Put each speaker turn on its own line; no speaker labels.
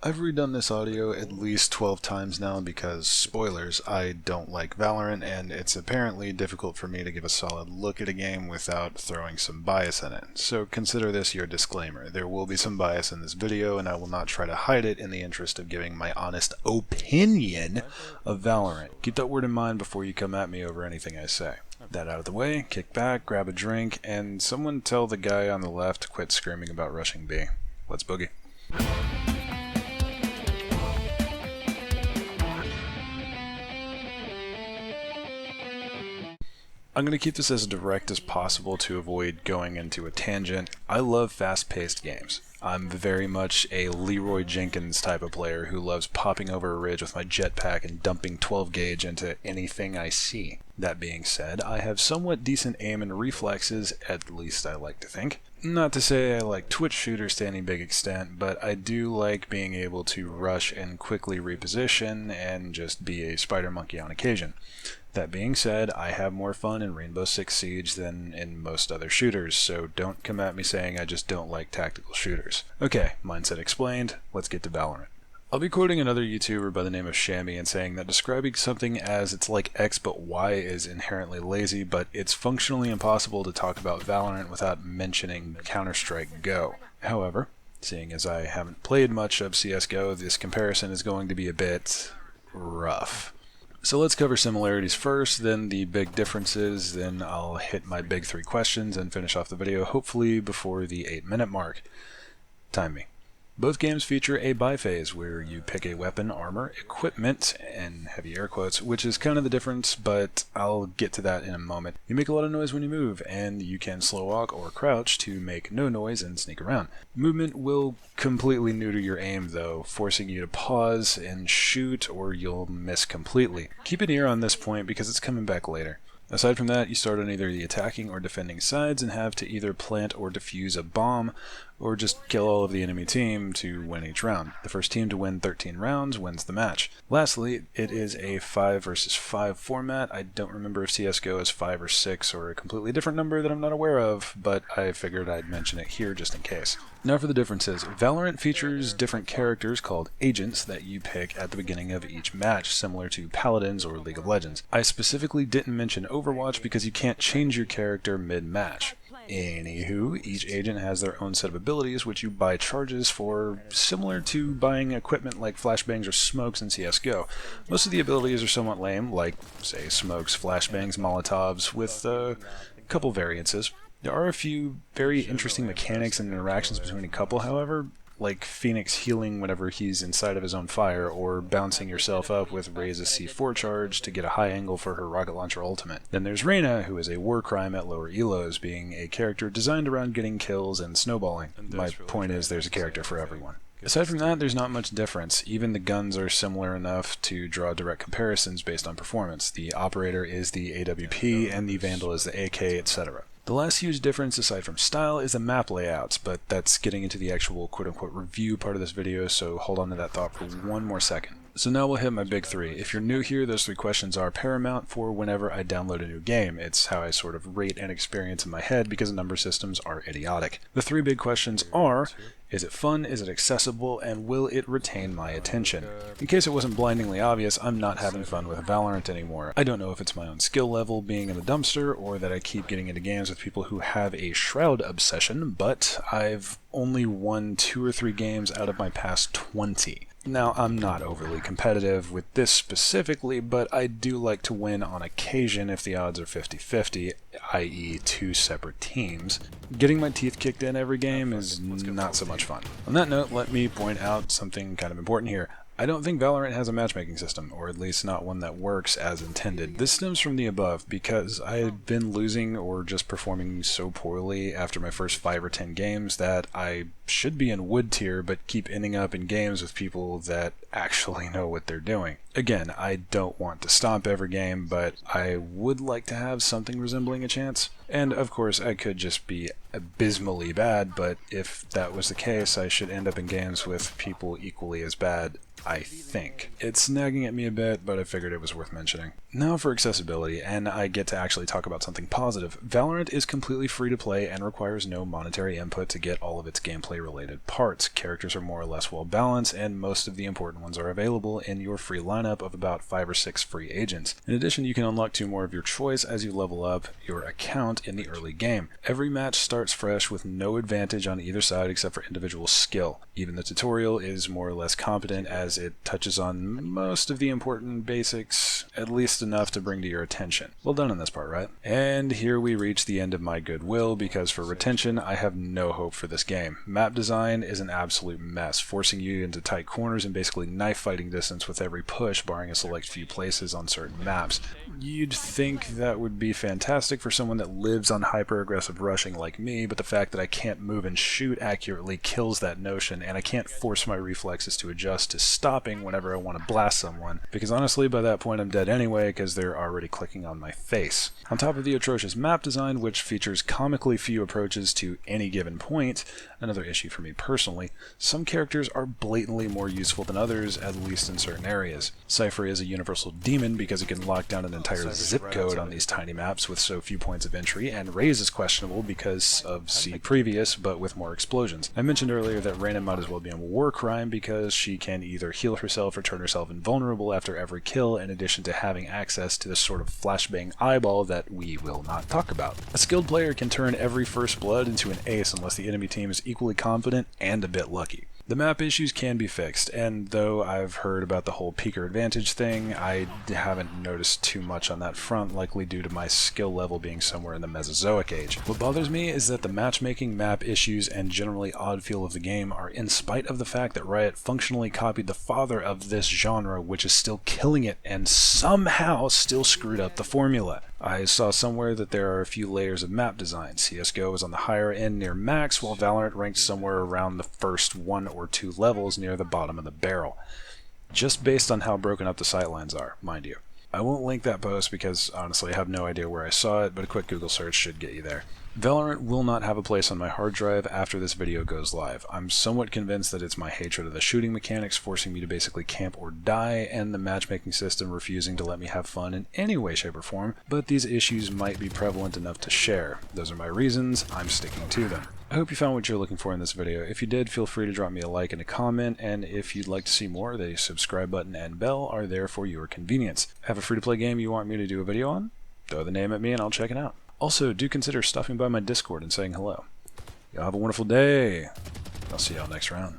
I've redone this audio at least 12 times now because, spoilers, I don't like Valorant, and it's apparently difficult for me to give a solid look at a game without throwing some bias in it. So consider this your disclaimer. There will be some bias in this video, and I will not try to hide it in the interest of giving my honest opinion of Valorant. Keep that word in mind before you come at me over anything I say. That out of the way, kick back, grab a drink, and someone tell the guy on the left to quit screaming about rushing B. Let's boogie. I'm going to keep this as direct as possible to avoid going into a tangent. I love fast-paced games. I'm very much a Leroy Jenkins type of player who loves popping over a ridge with my jetpack and dumping 12 gauge into anything I see. That being said, I have somewhat decent aim and reflexes, at least I like to think. Not to say I like Twitch shooters to any big extent, but I do like being able to rush and quickly reposition and just be a spider monkey on occasion. That being said, I have more fun in Rainbow Six Siege than in most other shooters, so don't come at me saying I just don't like tactical shooters. Okay, mindset explained, let's get to Valorant. I'll be quoting another YouTuber by the name of Shammy and saying that describing something as it's like X but Y is inherently lazy, but it's functionally impossible to talk about Valorant without mentioning Counter-Strike Go. However, seeing as I haven't played much of CSGO, this comparison is going to be a bit rough. So let's cover similarities first, then the big differences, then I'll hit my big 3 questions and finish off the video, hopefully before the 8-minute mark. Time me. Both games feature a buy phase, where you pick a weapon, armor, equipment, and heavy air quotes, which is kind of the difference, but I'll get to that in a moment. You make a lot of noise when you move, and you can slow walk or crouch to make no noise and sneak around. Movement will completely neuter your aim though, forcing you to pause and shoot or you'll miss completely. Keep an ear on this point because it's coming back later. Aside from that, you start on either the attacking or defending sides and have to either plant or defuse a bomb, or just kill all of the enemy team to win each round. The first team to win 13 rounds wins the match. Lastly, it is a 5 versus 5 format. I don't remember if CSGO is 5 or 6 or a completely different number that I'm not aware of, but I figured I'd mention it here just in case. Now for the differences. Valorant features different characters called agents that you pick at the beginning of each match, similar to Paladins or League of Legends. I specifically didn't mention Overwatch because you can't change your character mid-match. Anywho, each agent has their own set of abilities which you buy charges for, similar to buying equipment like flashbangs or smokes in CSGO. Most of the abilities are somewhat lame, like, say, smokes, flashbangs, molotovs, with a couple variances. There are a few very interesting mechanics and interactions between a couple, however, like Phoenix healing whenever he's inside of his own fire, or bouncing yourself up with Ray's C4 charge to get a high angle for her rocket launcher ultimate. Then there's Rayna, who is a war crime at lower elos, being a character designed around getting kills and snowballing. My point is there's a character for everyone. Aside from that, there's not much difference. Even the guns are similar enough to draw direct comparisons based on performance. The Operator is the AWP, and the Vandal is the AK, etc. The last huge difference aside from style is the map layouts, but that's getting into the actual quote-unquote review part of this video, so hold on to that thought for one more second. So now we'll hit my big 3. If you're new here, those 3 questions are paramount for whenever I download a new game. It's how I sort of rate an experience in my head because number systems are idiotic. The 3 big questions are: is it fun, is it accessible, and will it retain my attention? In case it wasn't blindingly obvious, I'm not having fun with Valorant anymore. I don't know if it's my own skill level being in the dumpster, or that I keep getting into games with people who have a Shroud obsession, but I've only won 2 or 3 games out of my past 20. Now, I'm not overly competitive with this specifically, but I do like to win on occasion if the odds are 50-50, i.e. 2 separate teams. Getting my teeth kicked in every game is not so much fun. On that note, let me point out something kind of important here. I don't think Valorant has a matchmaking system, or at least not one that works as intended. This stems from the above, because I had been losing or just performing so poorly after my first 5 or 10 games that I should be in wood tier, but keep ending up in games with people that actually know what they're doing. Again, I don't want to stomp every game, but I would like to have something resembling a chance. And of course, I could just be abysmally bad, but if that was the case, I should end up in games with people equally as bad. I think. It's nagging at me a bit, but I figured it was worth mentioning. Now for accessibility, and I get to actually talk about something positive. Valorant is completely free to play and requires no monetary input to get all of its gameplay related parts. Characters are more or less well balanced, and most of the important ones are available in your free lineup of about 5 or 6 free agents. In addition, you can unlock 2 more of your choice as you level up your account in the early game. Every match starts fresh with no advantage on either side except for individual skill. Even the tutorial is more or less competent as it touches on most of the important basics, at least enough to bring to your attention. Well done on this part, right? And here we reach the end of my goodwill, because for retention, I have no hope for this game. Map design is an absolute mess, forcing you into tight corners and basically knife fighting distance with every push, barring a select few places on certain maps. You'd think that would be fantastic for someone that lives on hyper-aggressive rushing like me, but the fact that I can't move and shoot accurately kills that notion, and I can't force my reflexes to adjust to stopping whenever I want to blast someone, because honestly by that point I'm dead anyway because they're already clicking on my face. On top of the atrocious map design, which features comically few approaches to any given point, another issue for me personally, some characters are blatantly more useful than others, at least in certain areas. Cypher is a universal demon because he can lock down an entire zip code on these tiny maps with so few points of entry, and Raze is questionable because of see previous, but with more explosions. I mentioned earlier that Rayna might as well be a war crime because she can either heal herself or turn herself invulnerable after every kill, in addition to having access to this sort of flashbang eyeball that we will not talk about. A skilled player can turn every first blood into an ace unless the enemy team is equally competent and a bit lucky. The map issues can be fixed, and though I've heard about the whole peeker advantage thing, I haven't noticed too much on that front, likely due to my skill level being somewhere in the Mesozoic age. What bothers me is that the matchmaking, map issues, and generally odd feel of the game are in spite of the fact that Riot functionally copied the father of this genre, which is still killing it, and somehow still screwed up the formula. I saw somewhere that there are a few layers of map design. CSGO is on the higher end near max, while Valorant ranks somewhere around the first 1 or 2 levels near the bottom of the barrel. Just based on how broken up the sightlines are, mind you. I won't link that post because honestly I have no idea where I saw it, but a quick Google search should get you there. Valorant will not have a place on my hard drive after this video goes live. I'm somewhat convinced that it's my hatred of the shooting mechanics forcing me to basically camp or die, and the matchmaking system refusing to let me have fun in any way, shape, or form, but these issues might be prevalent enough to share. Those are my reasons, I'm sticking to them. I hope you found what you're looking for in this video. If you did, feel free to drop me a like and a comment, and if you'd like to see more, the subscribe button and bell are there for your convenience. Have a free-to-play game you want me to do a video on? Throw the name at me and I'll check it out. Also, do consider stopping by my Discord and saying hello. Y'all have a wonderful day. I'll see y'all next round.